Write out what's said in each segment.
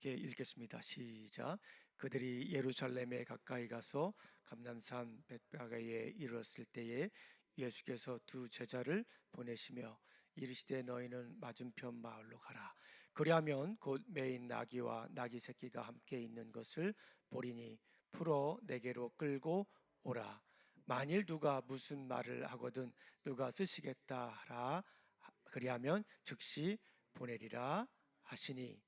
함께 읽겠습니다. 시작. 그들이 예루살렘에 가까이 가서 감람산 벳바가에 이르렀을 때에 예수께서 두 제자를 보내시며 이르시되 너희는 맞은편 마을로 가라. 그리하면 곧 매인 나귀와 나귀 새끼가 함께 있는 것을 보리니 풀어 내게로 끌고 오라. 만일 누가 무슨 말을 하거든 누가 쓰시겠다 하라. 그리하면 즉시 보내리라 하시니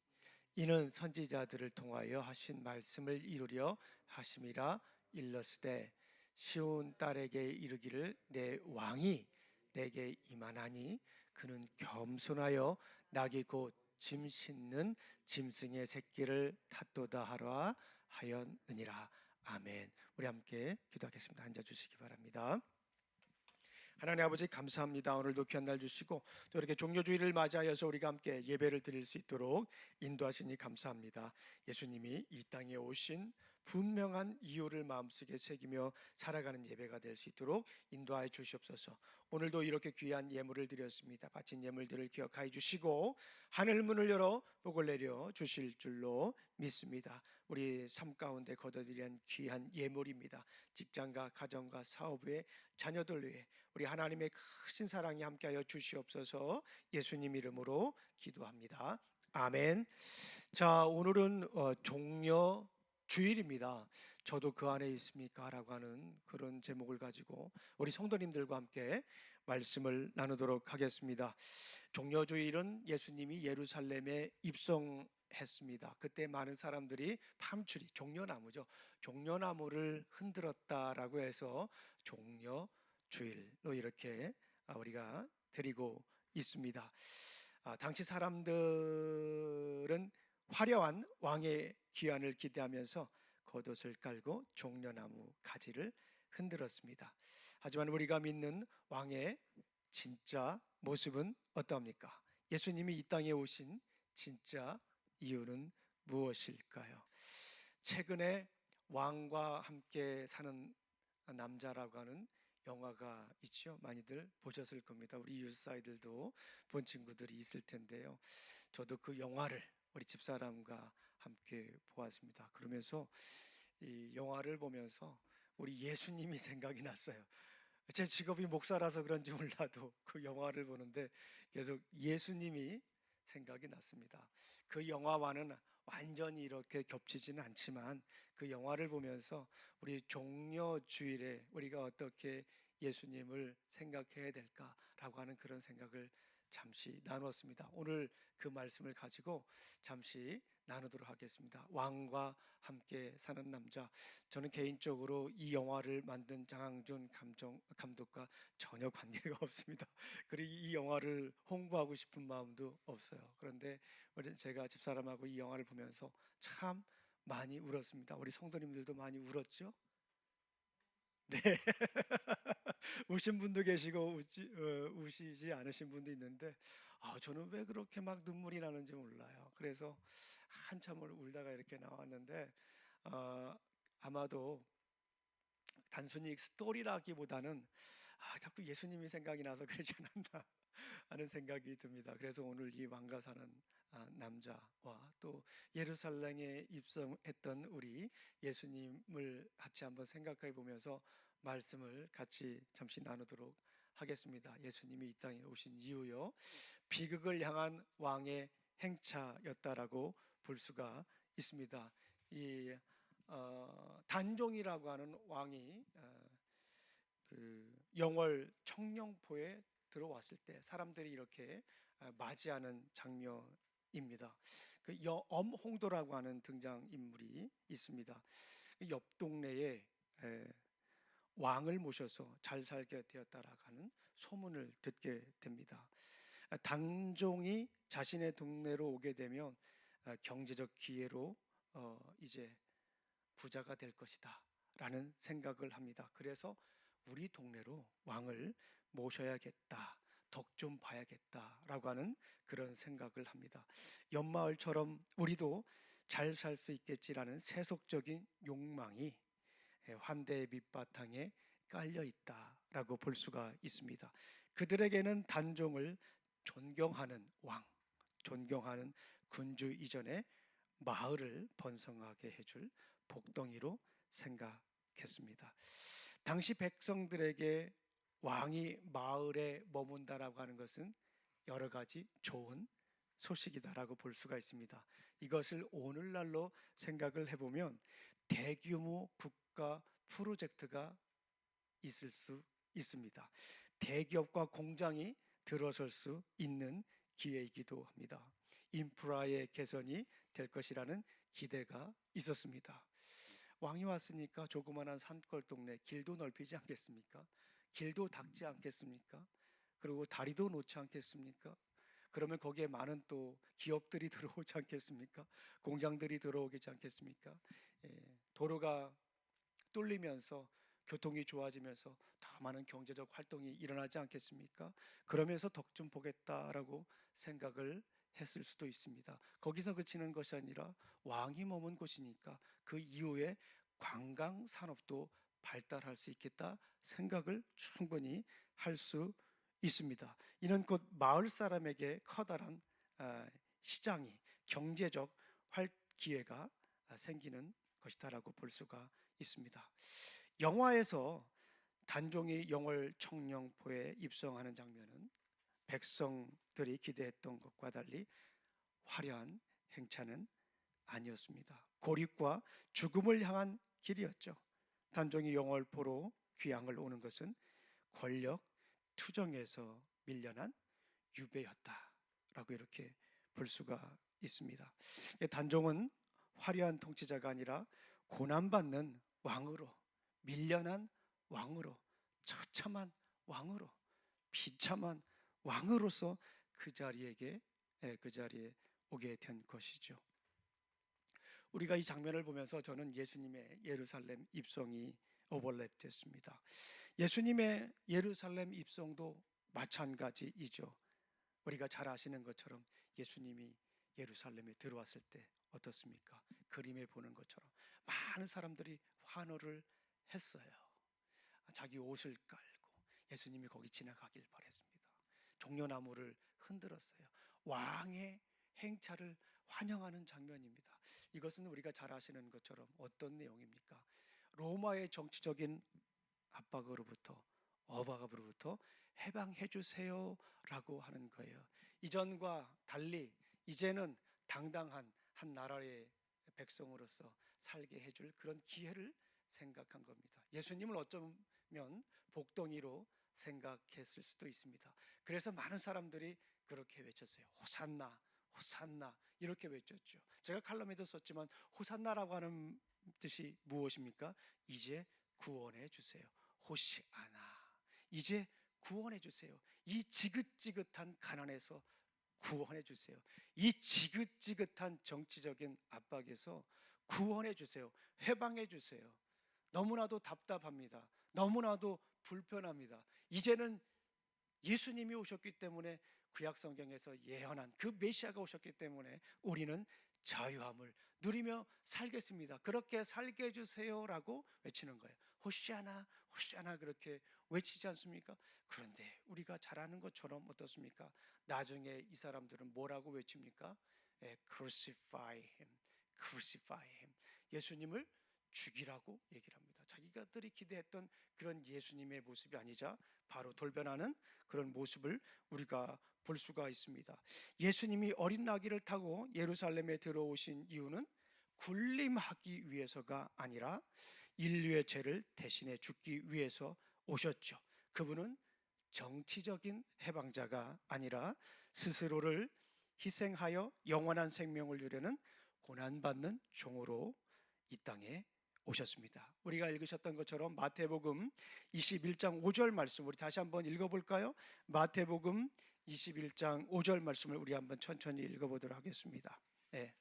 이는 선지자들을 통하여 하신 말씀을 이루려 하심이라. 일러스되 시온 딸에게 이르기를 내 왕이 내게 임하나니 그는 겸손하여 낙이 곧 짐 싣는 짐승의 새끼를 탔도다 하라 하였느니라. 아멘. 우리 함께 기도하겠습니다. 앉아주시기 바랍니다. 하나님 아버지 감사합니다. 오늘도 귀한 날 주시고 또 이렇게 종료주일을 맞이하여서 우리가 함께 예배를 드릴 수 있도록 인도하시니 감사합니다. 예수님이 이 땅에 오신 분명한 이유를 마음속에 새기며 살아가는 예배가 될 수 있도록 인도하여 주시옵소서. 오늘도 이렇게 귀한 예물을 드렸습니다. 바친 예물들을 기억하여 주시고 하늘 문을 열어 복을 내려 주실 줄로 믿습니다. 우리 삶 가운데 거둬들인 귀한 예물입니다. 직장과 가정과 사업 외 자녀들 위해 우리 하나님의 크신 사랑이 함께하여 주시옵소서. 예수님 이름으로 기도합니다. 아멘. 자, 오늘은 종려 주일입니다. 저도 그 안에 있습니까? 라고 하는 그런 제목을 가지고 우리 성도님들과 함께 말씀을 나누도록 하겠습니다. 종려주일은 예수님이 예루살렘에 입성했습니다. 그때 많은 사람들이 팜추리, 종려나무죠. 종려나무를 흔들었다라고 해서 종려주일로 이렇게 우리가 드리고 있습니다. 당시 사람들은 화려한 왕의 귀환을 기대하면서 겉옷을 깔고 종려나무 가지를 흔들었습니다. 하지만 우리가 믿는 왕의 진짜 모습은 어떠합니까? 예수님이 이 땅에 오신 진짜 이유는 무엇일까요? 최근에 왕과 함께 사는 남자라고 하는 영화가 있죠. 많이들 보셨을 겁니다. 우리 이웃 아이들도 본 친구들이 있을 텐데요. 저도 그 영화를 우리 집사람과 함께 보았습니다. 그러면서 이 영화를 보면서 우리 예수님이 생각이 났어요. 제 직업이 목사라서 그런지 몰라도 그 영화를 보는데 계속 예수님이 생각이 났습니다. 그 영화와는 완전히 이렇게 겹치지는 않지만 그 영화를 보면서 우리 종려주일에 우리가 어떻게 예수님을 생각해야 될까라고 하는 그런 생각을 잠시 나누었습니다. 오늘 그 말씀을 가지고 잠시 나누도록 하겠습니다. 왕과 함께 사는 남자. 저는 개인적으로 이 영화를 만든 장항준 감독과 전혀 관계가 없습니다. 그리고 이 영화를 홍보하고 싶은 마음도 없어요. 그런데 제가 집사람하고 이 영화를 보면서 참 많이 울었습니다. 우리 성도님들도 많이 울었죠? 네. 우신 분도 계시고 우시지 않으신 분도 있는데 저는 왜 그렇게 막 눈물이 나는지 몰라요. 그래서 한참을 울다가 이렇게 나왔는데 아마도 단순히 스토리라기보다는 자꾸 예수님이 생각이 나서 그러지 않았나 하는 생각이 듭니다. 그래서 오늘 이 왕가 사는 남자와 또 예루살렘에 입성했던 우리 예수님을 같이 한번 생각해 보면서 말씀을 같이 잠시 나누도록 하겠습니다. 예수님이 이 땅에 오신 이유요, 비극을 향한 왕의 행차였다라고 볼 수가 있습니다. 이 단종이라고 하는 왕이 그 영월 청령포에 들어왔을 때 사람들이 이렇게 맞이하는 장면입니다. 그 엄홍도라고 하는 등장 인물이 있습니다. 옆 동네에 왕을 모셔서 잘 살게 되었다라고 하는 소문을 듣게 됩니다. 단종이 자신의 동네로 오게 되면 경제적 기회로 이제 부자가 될 것이다 라는 생각을 합니다. 그래서 우리 동네로 왕을 모셔야겠다, 덕 좀 봐야겠다라고 하는 그런 생각을 합니다. 옆마을처럼 우리도 잘 살 수 있겠지라는 세속적인 욕망이 환대의 밑바탕에 깔려 있다라고 볼 수가 있습니다. 그들에게는 단종을 존경하는 왕, 존경하는 군주 이전에 마을을 번성하게 해줄 복덩이로 생각했습니다. 당시 백성들에게 왕이 마을에 머문다라고 하는 것은 여러 가지 좋은 소식이다라고 볼 수가 있습니다. 이것을 오늘날로 생각을 해보면 대규모 국가 프로젝트가 있을 수 있습니다. 대기업과 공장이 들어설 수 있는 기회이기도 합니다. 인프라의 개선이 될 것이라는 기대가 있었습니다. 왕이 왔으니까 조그마한 산골 동네 길도 넓히지 않겠습니까? 길도 닦지 않겠습니까? 그리고 다리도 놓지 않겠습니까? 그러면 거기에 많은 또 기업들이 들어오지 않겠습니까? 공장들이 들어오지 않겠습니까? 도로가 뚫리면서 교통이 좋아지면서 더 많은 경제적 활동이 일어나지 않겠습니까? 그러면서 덕 좀 보겠다라고 생각을 했을 수도 있습니다. 거기서 그치는 것이 아니라 왕이 머문 곳이니까 그 이후에 관광 산업도 발달할 수 있겠다 생각을 충분히 할 수 있습니다. 이는 곧 마을 사람에게 커다란 시장이 경제적 기회가 생기는 것이다라고 볼 수가 있습니다. 영화에서 단종이 영월 청령포에 입성하는 장면은 백성들이 기대했던 것과 달리 화려한 행차는 아니었습니다. 고립과 죽음을 향한 길이었죠. 단종이 영월포로 귀향을 오는 것은 권력 투정에서 밀려난 유배였다라고 이렇게 볼 수가 있습니다. 단종은 화려한 통치자가 아니라 고난받는 왕으로, 밀려난 왕으로, 처참한 왕으로, 비참한 왕으로서 그 자리에 오게 된 것이죠. 우리가 이 장면을 보면서 저는 예수님의 예루살렘 입성이 오버랩됐습니다. 예수님의 예루살렘 입성도 마찬가지이죠. 우리가 잘 아시는 것처럼 예수님이 예루살렘에 들어왔을 때 어떻습니까? 그림에 보는 것처럼 많은 사람들이 환호를 했어요. 자기 옷을 깔고 예수님이 거기 지나가길 바랬습니다. 종려나무를 흔들었어요. 왕의 행차를 환영하는 장면입니다. 이것은 우리가 잘 아시는 것처럼 어떤 내용입니까? 로마의 정치적인 압박으로부터, 억압으로부터 해방해 주세요라고 하는 거예요. 이전과 달리 이제는 당당한 한 나라의 백성으로서 살게 해줄 그런 기회를 생각한 겁니다. 예수님을 어쩌면 복덩이로 생각했을 수도 있습니다. 그래서 많은 사람들이 그렇게 외쳤어요. 호산나, 호산나 이렇게 외쳤죠. 제가 칼럼에도 썼지만 호산나라고 하는 뜻이 무엇입니까? 이제 구원해 주세요. 호시아나, 이제 구원해 주세요. 이 지긋지긋한 가난에서 구원해 주세요. 이 지긋지긋한 정치적인 압박에서 구원해 주세요. 해방해 주세요. 너무나도 답답합니다. 너무나도 불편합니다. 이제는 예수님이 오셨기 때문에 구약 성경에서 예언한 그 메시아가 오셨기 때문에 우리는 자유함을 누리며 살겠습니다. 그렇게 살게 해주세요라고 외치는 거예요. 호시아나, 호시아나 그렇게 외치지 않습니까? 그런데 우리가 잘 아는 것처럼 어떻습니까? 나중에 이 사람들은 뭐라고 외칩니까? Crucify him, crucify him. 예수님을 죽이라고 얘기를 합니다. 자기가들이 기대했던 그런 예수님의 모습이 아니자 바로 돌변하는 그런 모습을 우리가 볼 수가 있습니다. 예수님이 어린 나귀를 타고 예루살렘에 들어오신 이유는 군림하기 위해서가 아니라 인류의 죄를 대신해 죽기 위해서 오셨죠. 그분은 정치적인 해방자가 아니라 스스로를 희생하여 영원한 생명을 누리는 고난받는 종으로 이 땅에 오셨습니다. 우리가 읽으셨던 것처럼 마태복음 21장 5절 말씀 우리 다시 한번 읽어볼까요? 마태복음 21장 5절 말씀을 우리 한번 천천히 읽어보도록 하겠습니다. 네.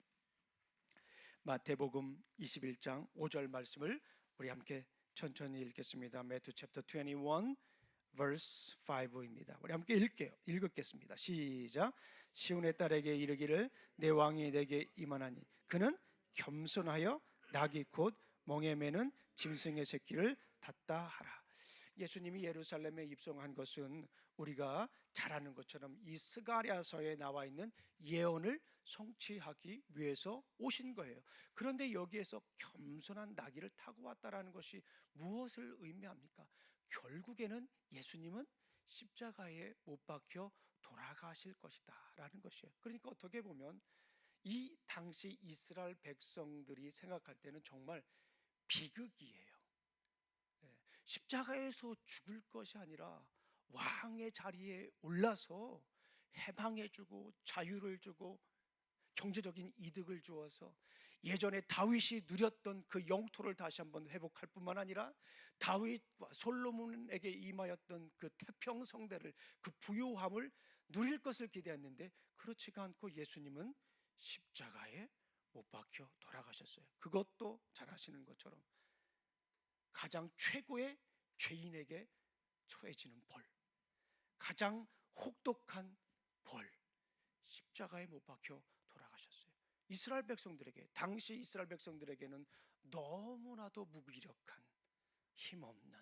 마태복음 21장 5절 말씀을 우리 함께 천천히 읽겠습니다. Matthew chapter 21 verse 5입니다. 우리 함께 읽겠습니다. 시작. 시온의 딸에게 이르기를 내 왕이 내게 임하나니 그는 겸손하여 낙이 곧 멍에 매는 짐승의 새끼를 탔다 하라. 예수님이 예루살렘에 입성한 것은 우리가 잘 아는 것처럼 이 스가랴서에 나와 있는 예언을 성취하기 위해서 오신 거예요. 그런데 여기에서 겸손한 나귀를 타고 왔다라는 것이 무엇을 의미합니까? 결국에는 예수님은 십자가에 못 박혀 돌아가실 것이다 라는 것이에요. 그러니까 어떻게 보면 이 당시 이스라엘 백성들이 생각할 때는 정말 비극이에요. 십자가에서 죽을 것이 아니라 왕의 자리에 올라서 해방해 주고 자유를 주고 경제적인 이득을 주어서 예전에 다윗이 누렸던 그 영토를 다시 한번 회복할 뿐만 아니라 다윗과 솔로몬에게 임하였던 그 태평성대를, 그 부요함을 누릴 것을 기대했는데 그렇지가 않고 예수님은 십자가에 못 박혀 돌아가셨어요. 그것도 잘 아시는 것처럼 가장 최고의 죄인에게 처해지는 벌, 가장 혹독한 벌, 십자가에 못 박혀 돌아가셨어요. 이스라엘 백성들에게, 당시 이스라엘 백성들에게는 너무나도 무기력한, 힘없는,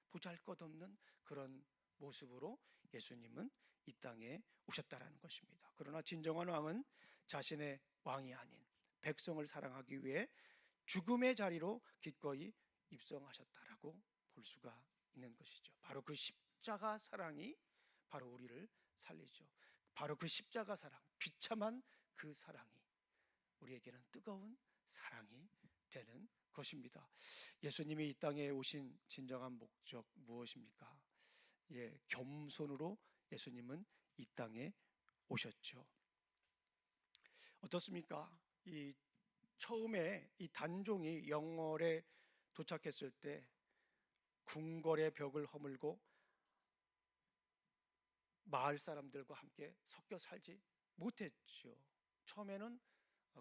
보잘것없는 그런 모습으로 예수님은 이 땅에 오셨다라는 것입니다. 그러나 진정한 왕은 자신의 왕이 아닌 백성을 사랑하기 위해 죽음의 자리로 기꺼이 입성하셨다라고 볼 수가 있는 것이죠. 바로 그 십자가 사랑이 바로 우리를 살리죠. 바로 그 십자가 사랑, 비참한 그 사랑이 우리에게는 뜨거운 사랑이 되는 것입니다. 예수님이 이 땅에 오신 진정한 목적 무엇입니까? 겸손으로 예수님은 이 땅에 오셨죠. 어떻습니까? 이 처음에 이 단종이 영월에 도착했을 때 궁궐의 벽을 허물고 마을 사람들과 함께 섞여 살지 못했죠. 처음에는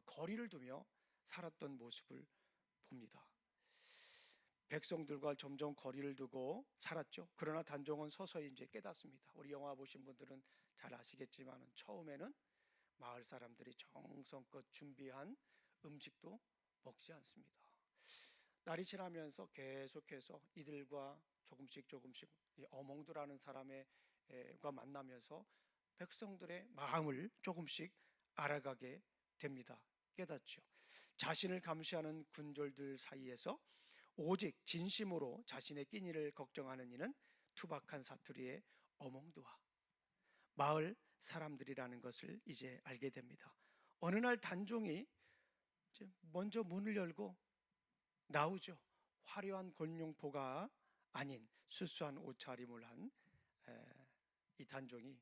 거리를 두며 살았던 모습을 봅니다. 백성들과 점점 거리를 두고 살았죠. 그러나 단종은 서서히 이제 깨닫습니다. 우리 영화 보신 분들은 잘 아시겠지만 처음에는 마을 사람들이 정성껏 준비한 음식도 먹지 않습니다. 날이 지나면서 계속해서 이들과 조금씩 어몽두라는 사람과 만나면서 백성들의 마음을 조금씩 알아가게 됩니다. 깨닫죠. 자신을 감시하는 군졸들 사이에서 오직 진심으로 자신의 끼니를 걱정하는 이는 투박한 사투리의 어몽두와 마을 사람들이라는 것을 이제 알게 됩니다. 어느 날 단종이 먼저 문을 열고 나오죠. 화려한 곤룡포가 아닌 수수한 옷차림을 한 이 단종이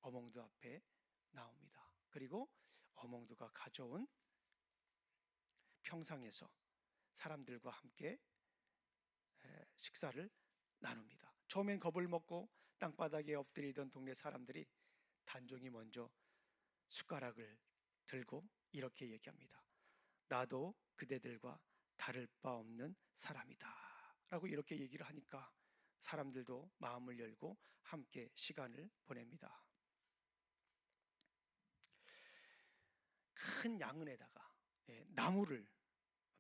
어몽두 앞에 나옵니다. 그리고 어몽두가 가져온 평상에서 사람들과 함께 식사를 나눕니다. 처음엔 겁을 먹고 땅바닥에 엎드리던 동네 사람들이 단종이 먼저 숟가락을 들고 이렇게 얘기합니다. 나도 그대들과 다를 바 없는 사람이다 라고 이렇게 얘기를 하니까 사람들도 마음을 열고 함께 시간을 보냅니다. 큰 양은에다가 나무를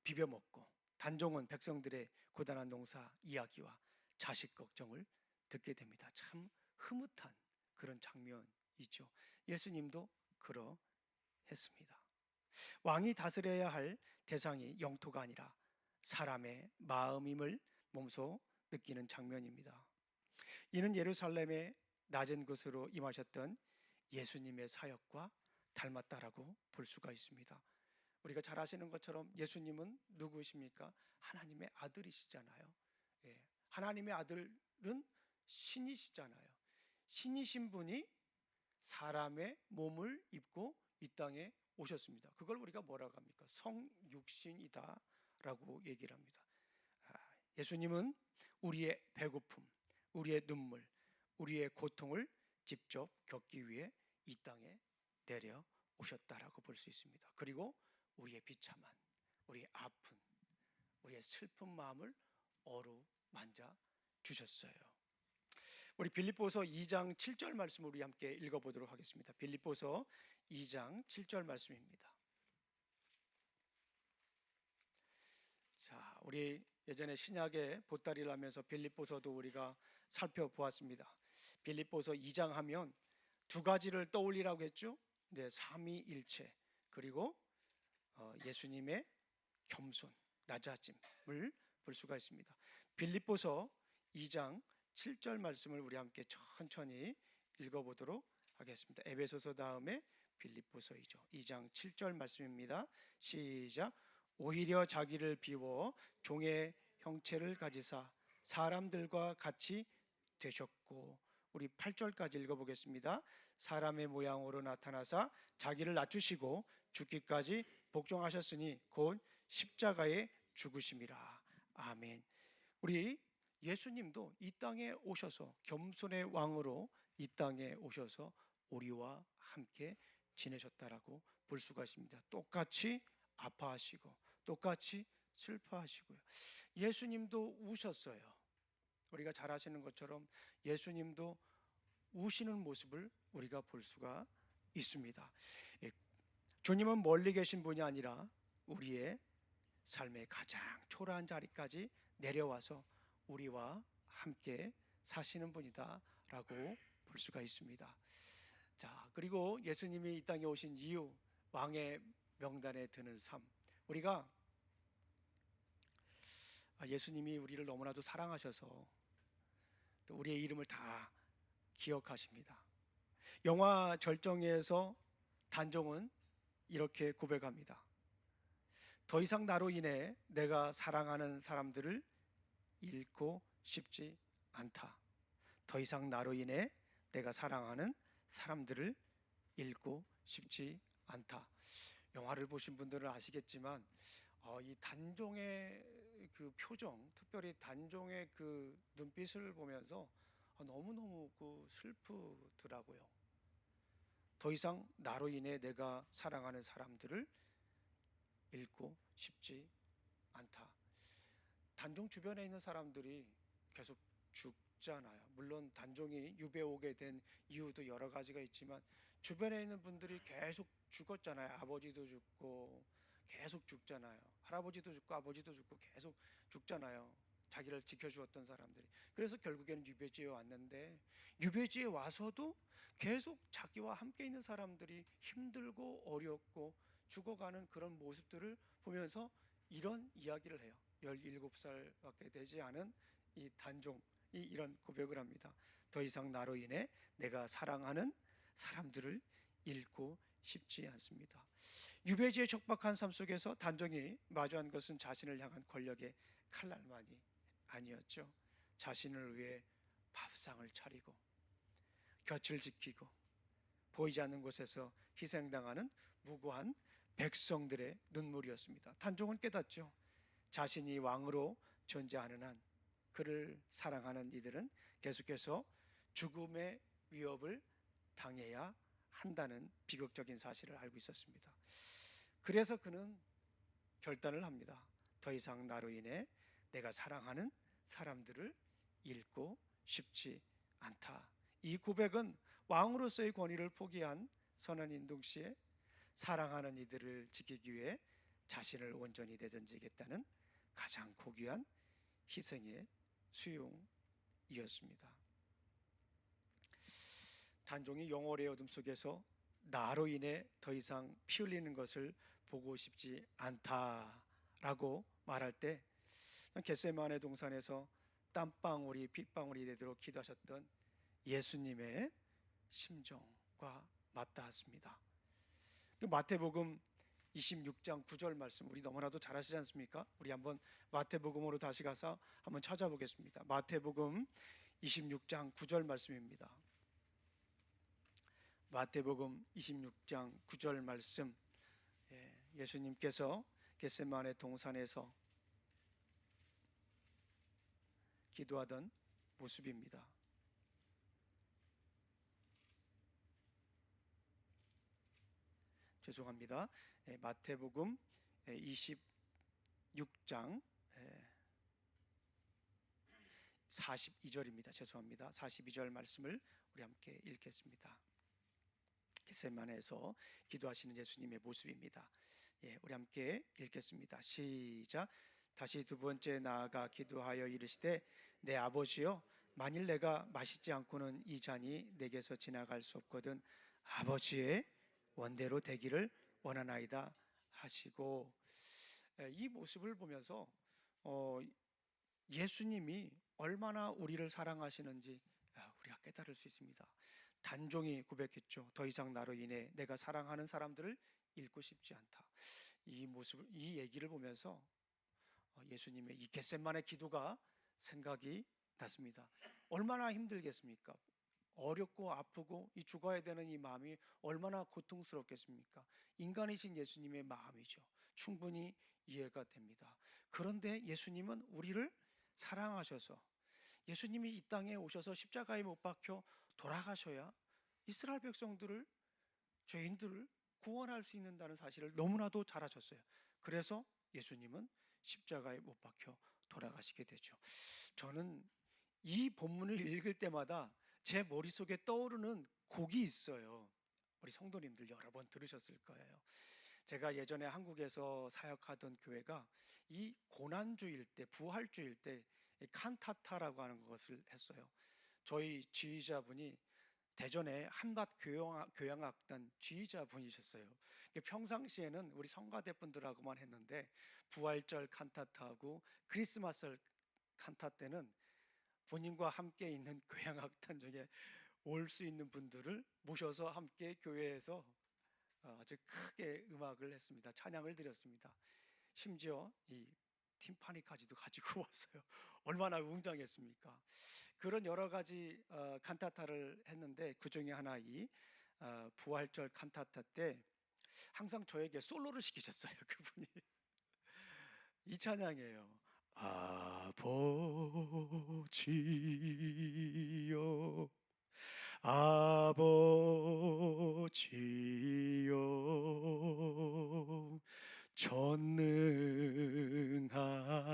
비벼 먹고 단종은 백성들의 고단한 농사 이야기와 자식 걱정을 듣게 됩니다. 참 흐뭇한 그런 장면이죠. 예수님도 그러했습니다. 왕이 다스려야 할 대상이 영토가 아니라 사람의 마음임을 몸소 느끼는 장면입니다. 이는 예루살렘의 낮은 곳으로 임하셨던 예수님의 사역과 닮았다라고 볼 수가 있습니다. 우리가 잘 아시는 것처럼 예수님은 누구십니까? 하나님의 아들이시잖아요. 하나님의 아들은 신이시잖아요. 신이신 분이 사람의 몸을 입고 이 땅에 오셨습니다. 그걸 우리가 뭐라고 합니까? 성육신이다 라고 얘기를 합니다. 예수님은 우리의 배고픔, 우리의 눈물, 우리의 고통을 직접 겪기 위해 이 땅에 내려오셨다라고 볼 수 있습니다. 그리고 우리의 비참한, 우리의 아픈, 우리의 슬픈 마음을 어루만져 주셨어요. 우리 빌립보서 2장 7절 말씀을 우리 함께 읽어보도록 하겠습니다. 빌립보서 2장 7절 말씀입니다. 자, 우리 예전에 신약의 보따리를 하면서 빌립보서도 우리가 살펴보았습니다. 빌립보서 2장 하면 두 가지를 떠올리라고 했죠. 네, 삼위일체 그리고 예수님의 겸손, 낮아짐을 볼 수가 있습니다. 빌립보서 2장 7절 말씀을 우리 함께 천천히 읽어보도록 하겠습니다. 에베소서 다음에 빌립보서이죠. 2장 7절 말씀입니다. 시작. 오히려 자기를 비워 종의 형체를 가지사 사람들과 같이 되셨고, 우리 8절까지 읽어보겠습니다. 사람의 모양으로 나타나사 자기를 낮추시고 죽기까지 복종하셨으니 곧 십자가에 죽으심이라. 아멘. 우리 예수님도 이 땅에 오셔서 겸손의 왕으로 이 땅에 오셔서 우리와 함께 지내셨다라고 볼 수가 있습니다. 똑같이 아파하시고 똑같이 슬퍼하시고요. 예수님도 우셨어요. 우리가 잘 아시는 것처럼 예수님도 우시는 모습을 우리가 볼 수가 있습니다. 주님은 멀리 계신 분이 아니라 우리의 삶의 가장 초라한 자리까지 내려와서 우리와 함께 사시는 분이다라고 볼 수가 있습니다. 자, 그리고 예수님이 이 땅에 오신 이유, 왕의 명단에 드는 삶. 우리가 예수님이 우리를 너무나도 사랑하셔서 또 우리의 이름을 다 기억하십니다. 영화 절정에서 단종은 이렇게 고백합니다. 더 이상 나로 인해 내가 사랑하는 사람들을 잃고 싶지 않다. 더 이상 나로 인해 내가 사랑하는 사람들을 잃고 싶지 않다. 영화를 보신 분들은 아시겠지만 이 단종의 그 표정, 특별히 단종의 그 눈빛을 보면서 너무너무 슬프더라고요. 더 이상 나로 인해 내가 사랑하는 사람들을 잃고 싶지 않다. 단종 주변에 있는 사람들이 계속 죽잖아요. 물론 단종이 유배 오게 된 이유도 여러 가지가 있지만 주변에 있는 분들이 계속 죽었잖아요. 아버지도 죽고 계속 죽잖아요. 할아버지도 죽고 아버지도 죽고 계속 죽잖아요. 자기를 지켜주었던 사람들이. 그래서 결국에는 유배지에 왔는데 유배지에 와서도 계속 자기와 함께 있는 사람들이 힘들고 어렵고 죽어가는 그런 모습들을 보면서 이런 이야기를 해요. 17살밖에 되지 않은 이 단종이 이런 고백을 합니다. 더 이상 나로 인해 내가 사랑하는 사람들을 잃고 쉽지 않습니다. 유배지의 척박한 삶 속에서 단종이 마주한 것은 자신을 향한 권력의 칼날만이 아니었죠. 자신을 위해 밥상을 차리고 곁을 지키고 보이지 않는 곳에서 희생당하는 무고한 백성들의 눈물이었습니다. 단종은 깨닫죠. 자신이 왕으로 존재하는 한 그를 사랑하는 이들은 계속해서 죽음의 위협을 당해야 한다는 비극적인 사실을 알고 있었습니다. 그래서 그는 결단을 합니다. 더 이상 나로 인해 내가 사랑하는 사람들을 잃고 싶지 않다. 이 고백은 왕으로서의 권위를 포기한 선한 동시에 사랑하는 이들을 지키기 위해 자신을 온전히 내던지겠다는 가장 고귀한 희생의 수용이었습니다. 단종이 영혼의 어둠 속에서 나로 인해 더 이상 피 흘리는 것을 보고 싶지 않다라고 말할 때 겟세마네 동산에서 땀방울이 핏방울이 되도록 기도하셨던 예수님의 심정과 맞닿았습니다. 마태복음 26장 9절 말씀 우리 너무나도 잘 아시지 않습니까? 우리 한번 마태복음으로 다시 가서 한번 찾아보겠습니다. 마태복음 26장 9절 말씀입니다. 마태복음 26장 9절 말씀, 예수님께서 겟세마네 동산에서 기도하던 모습입니다. 죄송합니다. 마태복음 26장 42절입니다. 죄송합니다. 42절 말씀을 우리 함께 읽겠습니다. 겟세마네에서 기도하시는 예수님의 모습입니다. 우리 함께 읽겠습니다. 시작. 다시 두 번째 나아가 기도하여 이르시되 내 아버지여 만일 내가 마시지 않고는 이 잔이 내게서 지나갈 수 없거든 아버지의 원대로 되기를 원하나이다 하시고, 이 모습을 보면서 어, 예수님이 얼마나 우리를 사랑하시는지 우리가 깨달을 수 있습니다. 단종이 고백했죠. 더 이상 나로 인해 내가 사랑하는 사람들을 잃고 싶지 않다. 이 모습을, 이 얘기를 보면서 예수님의 이 겟세마네 기도가 생각이 났습니다. 얼마나 힘들겠습니까? 어렵고 아프고 이 죽어야 되는 이 마음이 얼마나 고통스럽겠습니까? 인간이신 예수님의 마음이죠. 충분히 이해가 됩니다. 그런데 예수님은 우리를 사랑하셔서, 예수님이 이 땅에 오셔서 십자가에 못 박혀 돌아가셔야 이스라엘 백성들을, 죄인들을 구원할 수 있는다는 사실을 너무나도 잘 아셨어요. 그래서 예수님은 십자가에 못 박혀 돌아가시게 되죠. 저는 이 본문을 읽을 때마다 제 머릿속에 떠오르는 곡이 있어요. 우리 성도님들 여러 번 들으셨을 거예요. 제가 예전에 한국에서 사역하던 교회가 이 고난주일 때, 부활주일 때 칸타타라고 하는 것을 했어요. 저희 지휘자분이 대전의 한밭 교향악단 지휘자분이셨어요. 평상시에는 우리 성가대 분들하고만 했는데 부활절 칸타타하고 크리스마스 칸타 때는 본인과 함께 있는 교향악단 중에 올 수 있는 분들을 모셔서 함께 교회에서 아주 크게 음악을 했습니다. 찬양을 드렸습니다. 심지어 이 팀파니까지도 가지고 왔어요. 얼마나 웅장했습니까? 그런 여러 가지 칸타타를 했는데 그 중에 하나 이 부활절 칸타타 때 항상 저에게 솔로를 시키셨어요. 그분이 이 찬양이에요. 아버지여 아버지여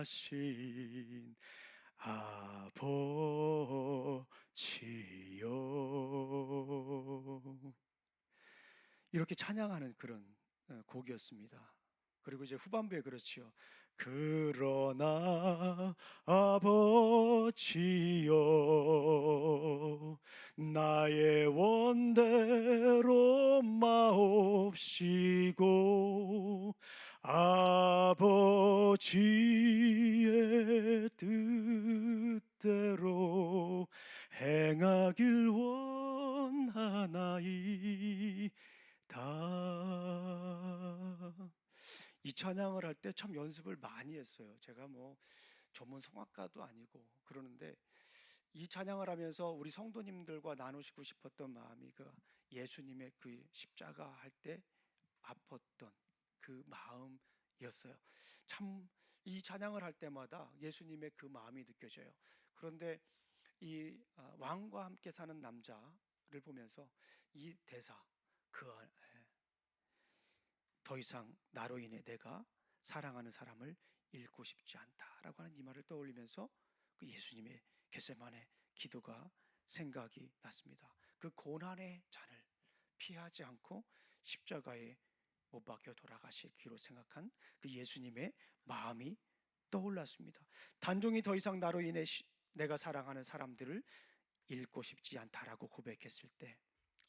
전능하신 아버지여, 이렇게 찬양하는 그런 곡이었습니다. 그리고 이제 후반부에 그렇지요. 그러나 아버지여 나의 원대로 마옵시고 아버지의 뜻대로 행하길 원하나이다. 이 찬양을 할 때 참 연습을 많이 했어요. 제가 뭐 전문 성악가도 아니고 그러는데 이 찬양을 하면서 우리 성도님들과 나누시고 싶었던 마음이 그 예수님의 그 십자가 할 때 아팠던 그 마음이었어요. 참 이 찬양을 할 때마다 예수님의 그 마음이 느껴져요. 그런데 이 왕과 함께 사는 남자를 보면서 이 대사, 그 더 이상 나로 인해 내가 사랑하는 사람을 잃고 싶지 않다라고 하는 이 말을 떠올리면서 그 예수님의 겟세마네 기도가 생각이 났습니다. 그 고난의 잔을 피하지 않고 십자가에 못 박혀 돌아가시기로 생각한 그 예수님의 마음이 떠올랐습니다. 단종이 더 이상 나로 인해 내가 사랑하는 사람들을 잃고 싶지 않다라고 고백했을 때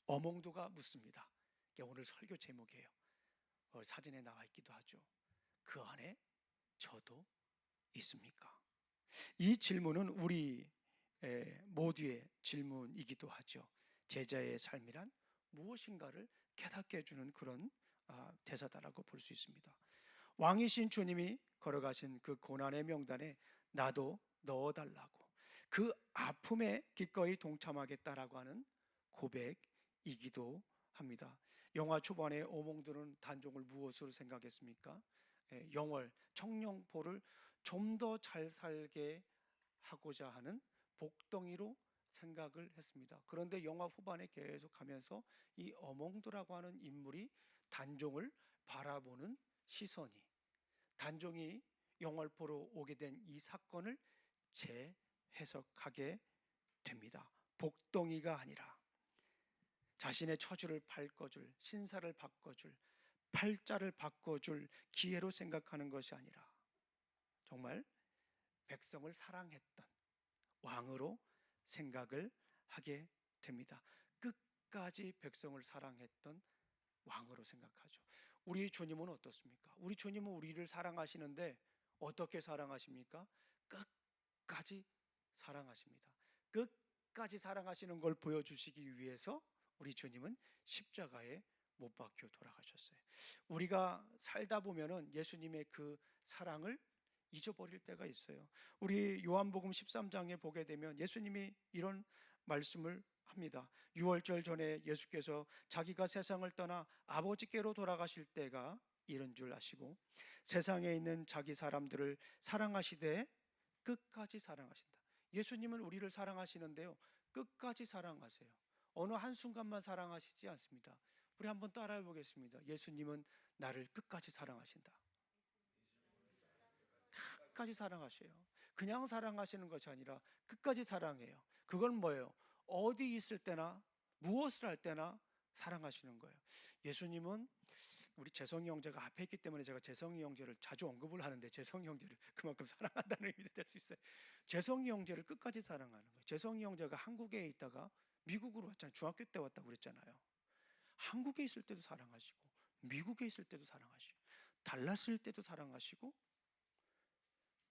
어몽도가 묻습니다. 이게 오늘 설교 제목이에요. 사진에 나와 있기도 하죠. 그 안에 저도 있습니까? 이 질문은 우리 모두의 질문이기도 하죠. 제자의 삶이란 무엇인가를 깨닫게 해주는 그런 대사다라고 볼 수 있습니다. 왕이신 주님이 걸어가신 그 고난의 명단에 나도 넣어달라고, 그 아픔에 기꺼이 동참하겠다라고 하는 고백이기도 합니다. 영화 초반에 오몽들은 단종을 무엇으로 생각했습니까? 영월, 청룡포를 좀 더 잘 살게 하고자 하는 복덩이로 생각을 했습니다. 그런데 영화 후반에 계속하면서 이 어몽도라고 하는 인물이 단종을 바라보는 시선이, 단종이 영월포로 오게 된 이 사건을 재해석하게 됩니다. 복덩이가 아니라 자신의 처주를 바꿔줄, 신사를 바꿔줄, 팔자를 바꿔줄 기회로 생각하는 것이 아니라 정말 백성을 사랑했던 왕으로 생각을 하게 됩니다. 끝까지 백성을 사랑했던 왕으로 생각하죠. 우리 주님은 어떻습니까? 우리 주님은 우리를 사랑하시는데 어떻게 사랑하십니까? 끝까지 사랑하십니다. 끝까지 사랑하시는 걸 보여주시기 위해서 우리 주님은 십자가에 못 박혀 돌아가셨어요. 우리가 살다 보면은 예수님의 그 사랑을 잊어버릴 때가 있어요. 우리 요한복음 13장에 보게 되면 예수님이 이런 말씀을 합니다. 유월절 전에 예수께서 자기가 세상을 떠나 아버지께로 돌아가실 때가 이런 줄 아시고 세상에 있는 자기 사람들을 사랑하시되 끝까지 사랑하신다. 예수님은 우리를 사랑하시는데요, 끝까지 사랑하세요. 어느 한순간만 사랑하시지 않습니다. 우리 한번 따라해 보겠습니다. 예수님은 나를 끝까지 사랑하신다. 끝까지 사랑하셔요. 그냥 사랑하시는 것이 아니라 끝까지 사랑해요. 그건 뭐예요? 어디 있을 때나 무엇을 할 때나 사랑하시는 거예요. 예수님은 우리 재성이 형제가 앞에 있기 때문에 제가 재성이 형제를 자주 언급을 하는데, 재성이 형제를 그만큼 사랑한다는 의미도 될 수 있어요. 재성이 형제를 끝까지 사랑하는 거예요. 재성이 형제가 한국에 있다가 미국으로 왔잖아요. 중학교 때 왔다고 그랬잖아요. 한국에 있을 때도 사랑하시고 미국에 있을 때도 사랑하시고 달라스일 때도 사랑하시고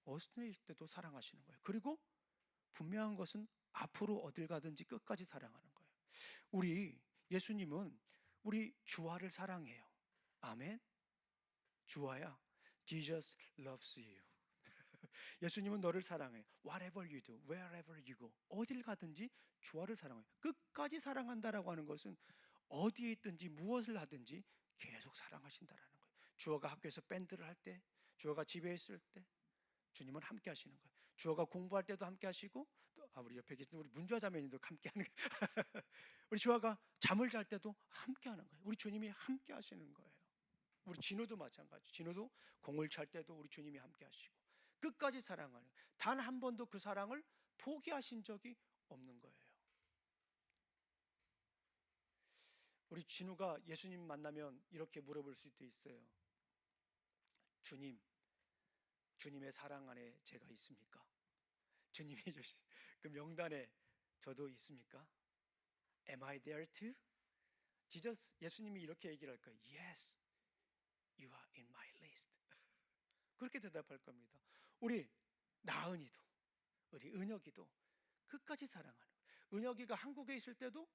어스틴에 있을 때도 사랑하시는 거예요. 그리고 분명한 것은 앞으로 어딜 가든지 끝까지 사랑하는 거예요. 우리 예수님은 우리 주와를 사랑해요. 아멘. 주와야, Jesus loves you. 예수님은 너를 사랑해. Whatever you do, wherever you go. 어딜 가든지 주와를 사랑해요. 끝까지 사랑한다라고 하는 것은 어디에 있든지 무엇을 하든지 계속 사랑하신다라는 거예요. 주어가 학교에서 밴드를 할 때, 주어가 집에 있을 때 주님은 함께 하시는 거예요. 주어가 공부할 때도 함께 하시고, 또 우리 옆에 계신 우리 문주아 자매님도 함께 하는 거예요. 우리 주어가 잠을 잘 때도 함께 하는 거예요. 우리 주님이 함께 하시는 거예요. 우리 진호도 마찬가지. 진호도 공을 찰 때도 우리 주님이 함께 하시고 끝까지 사랑하는, 단 한 번도 그 사랑을 포기하신 적이 없는 거예요. 우리 진우가 예수님 만나면 이렇게 물어볼 수도 있어요. 주님, 주님의 사랑 안에 제가 있습니까? 주님이 주신 그 명단에 저도 있습니까? Am I there too? Jesus, 예수님이 이렇게 얘기를 할 거예요. Yes, you are in my list. 그렇게 대답할 겁니다. 우리 나은이도, 우리 은혁이도 끝까지 사랑하는 거예요. 은혁이가 한국에 있을 때도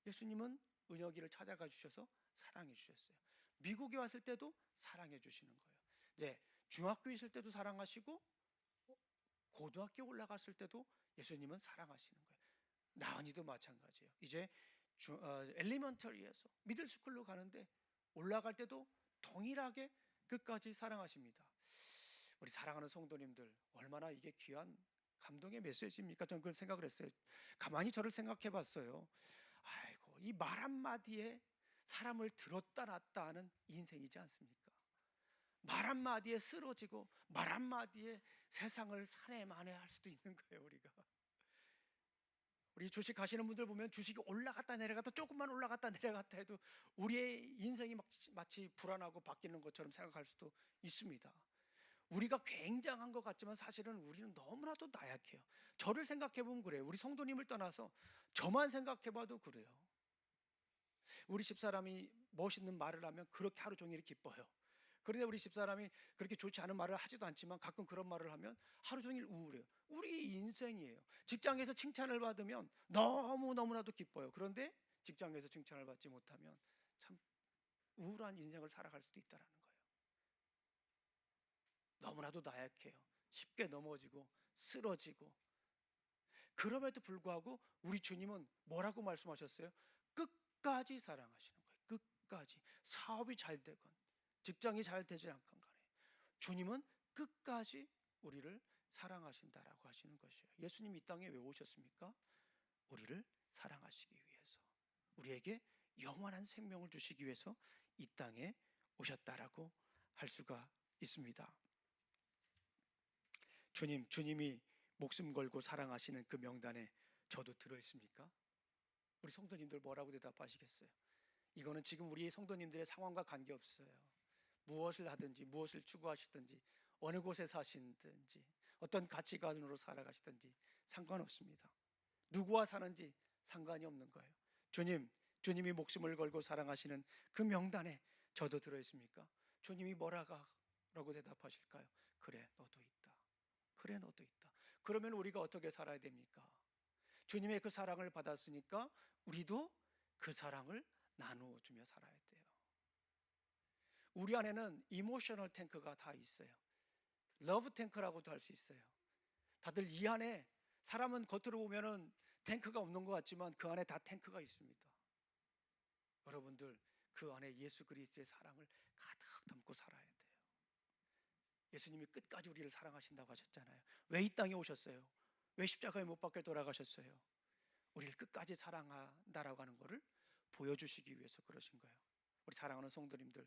예수님은 은혁이를 찾아가 주셔서 사랑해 주셨어요. 미국에 왔을 때도 사랑해 주시는 거예요. 이제 중학교에 있을 때도 사랑하시고 고등학교 올라갔을 때도 예수님은 사랑하시는 거예요. 나은이도 마찬가지예요. 이제 엘리먼터리에서 미들스쿨로 가는데 올라갈 때도 동일하게 끝까지 사랑하십니다. 우리 사랑하는 성도님들, 얼마나 이게 귀한 감동의 메시지입니까? 저는 그런 생각을 했어요. 가만히 저를 생각해 봤어요. 아이고, 이 말 한마디에 사람을 들었다 놨다 하는 인생이지 않습니까? 말 한마디에 쓰러지고 말 한마디에 세상을 사내만해 할 수도 있는 거예요. 우리 주식 하시는 분들 보면 주식이 올라갔다 내려갔다, 조금만 올라갔다 내려갔다 해도 우리의 인생이 마치 불안하고 바뀌는 것처럼 생각할 수도 있습니다. 우리가 굉장한 것 같지만 사실은 우리는 너무나도 나약해요. 저를 생각해 보면 그래요. 우리 성도님을 떠나서 저만 생각해 봐도 그래요. 우리 집사람이 멋있는 말을 하면 그렇게 하루 종일 기뻐요. 그런데 우리 집사람이 그렇게 좋지 않은 말을 하지도 않지만 가끔 그런 말을 하면 하루 종일 우울해요. 우리 인생이에요. 직장에서 칭찬을 받으면 너무나도 기뻐요. 그런데 직장에서 칭찬을 받지 못하면 참 우울한 인생을 살아갈 수도 있다는 거예요. 너무나도 나약해요. 쉽게 넘어지고 쓰러지고. 그럼에도 불구하고 우리 주님은 뭐라고 말씀하셨어요? 끝까지 사랑하시는 거예요. 끝까지. 사업이 잘 되건 직장이 잘 되지 않건 간에 주님은 끝까지 우리를 사랑하신다라고 하시는 것이에요. 예수님이 이 땅에 왜 오셨습니까? 우리를 사랑하시기 위해서, 우리에게 영원한 생명을 주시기 위해서 이 땅에 오셨다라고 할 수가 있습니다. 주님이 목숨 걸고 사랑하시는 그 명단에 저도 들어있습니까? 우리 성도님들 뭐라고 대답하시겠어요? 이거는 지금 우리 성도님들의 상황과 관계없어요. 무엇을 하든지 무엇을 추구하시든지 어느 곳에 사시든지 어떤 가치관으로 살아가시든지 상관없습니다. 누구와 사는지 상관이 없는 거예요. 주님이 목숨을 걸고 사랑하시는 그 명단에 저도 들어있습니까? 주님이 라고 대답하실까요? 그래, 너도 있다. 그래, 너도 있다. 그러면 우리가 어떻게 살아야 됩니까? 주님의 그 사랑을 받았으니까 우리도 그 사랑을 나누어 주며 살아야 돼요. 우리 안에는 이모셔널 탱크가 다 있어요. 러브 탱크라고도 할 수 있어요. 다들 이 안에, 사람은 겉으로 보면은 탱크가 없는 것 같지만 그 안에 다 탱크가 있습니다. 여러분들 그 안에 예수 그리스도의 사랑을 가득 담고 살아야 돼요. 예수님이 끝까지 우리를 사랑하신다고 하셨잖아요. 왜 이 땅에 오셨어요? 왜 십자가에 못 박혀 돌아가셨어요? 우리를 끝까지 사랑한다라고 하는 것을 보여주시기 위해서 그러신 거예요. 우리 사랑하는 성도님들,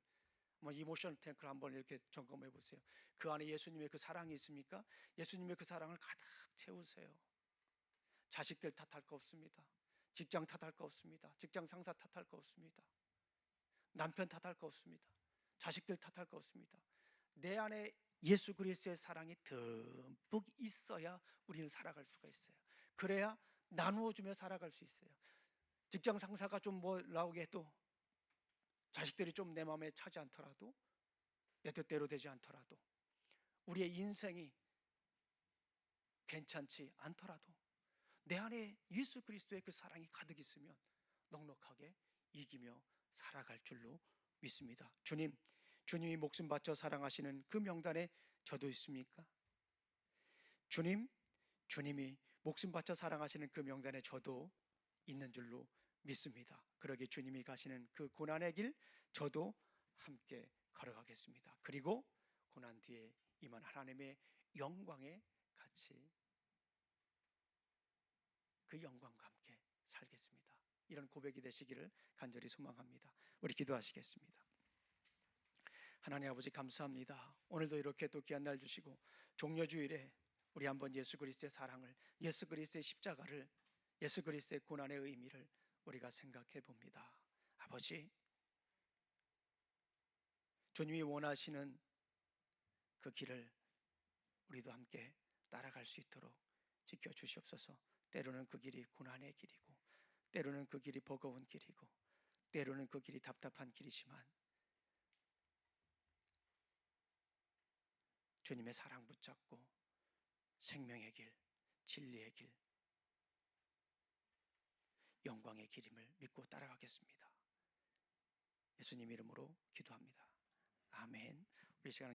이모션 탱크를 한번 이렇게 점검해 보세요. 그 안에 예수님의 그 사랑이 있습니까? 예수님의 그 사랑을 가득 채우세요. 자식들 탓할 거 없습니다. 직장 탓할 거 없습니다. 직장 상사 탓할 거 없습니다. 남편 탓할 거 없습니다. 자식들 탓할 거 없습니다. 내 안에 예수 그리스도의 사랑이 듬뿍 있어야 우리는 살아갈 수가 있어요. 그래야 나누어 주며 살아갈 수 있어요. 직장 상사가 좀 나오게 해도, 자식들이 좀 내 마음에 차지 않더라도, 내 뜻대로 되지 않더라도, 우리의 인생이 괜찮지 않더라도 내 안에 예수 그리스도의 그 사랑이 가득 있으면 넉넉하게 이기며 살아갈 줄로 믿습니다. 주님이 목숨 바쳐 사랑하시는 그 명단에 저도 있습니까? 주님이 목숨 바쳐 사랑하시는 그 명단에 저도 있는 줄로 믿습니다. 그러기에 주님이 가시는 그 고난의 길 저도 함께 걸어가겠습니다. 그리고 고난 뒤에 임한 하나님의 영광에 같이 그 영광과 함께 살겠습니다. 이런 고백이 되시기를 간절히 소망합니다. 우리 기도하시겠습니다. 하나님 아버지 감사합니다. 오늘도 이렇게 또 귀한 날 주시고 종려주일에 우리 한번 예수 그리스도의 사랑을, 예수 그리스도의 십자가를, 예수 그리스도의 고난의 의미를 우리가 생각해 봅니다. 아버지, 주님이 원하시는 그 길을 우리도 함께 따라갈 수 있도록 지켜주시옵소서. 때로는 그 길이 고난의 길이고, 때로는 그 길이 버거운 길이고, 때로는 그 길이 답답한 길이지만 주님의 사랑 붙잡고 생명의 길, 진리의 길, 영광의 길임을 믿고 따라가겠습니다. 예수님 이름으로 기도합니다. 아멘. 우리 시간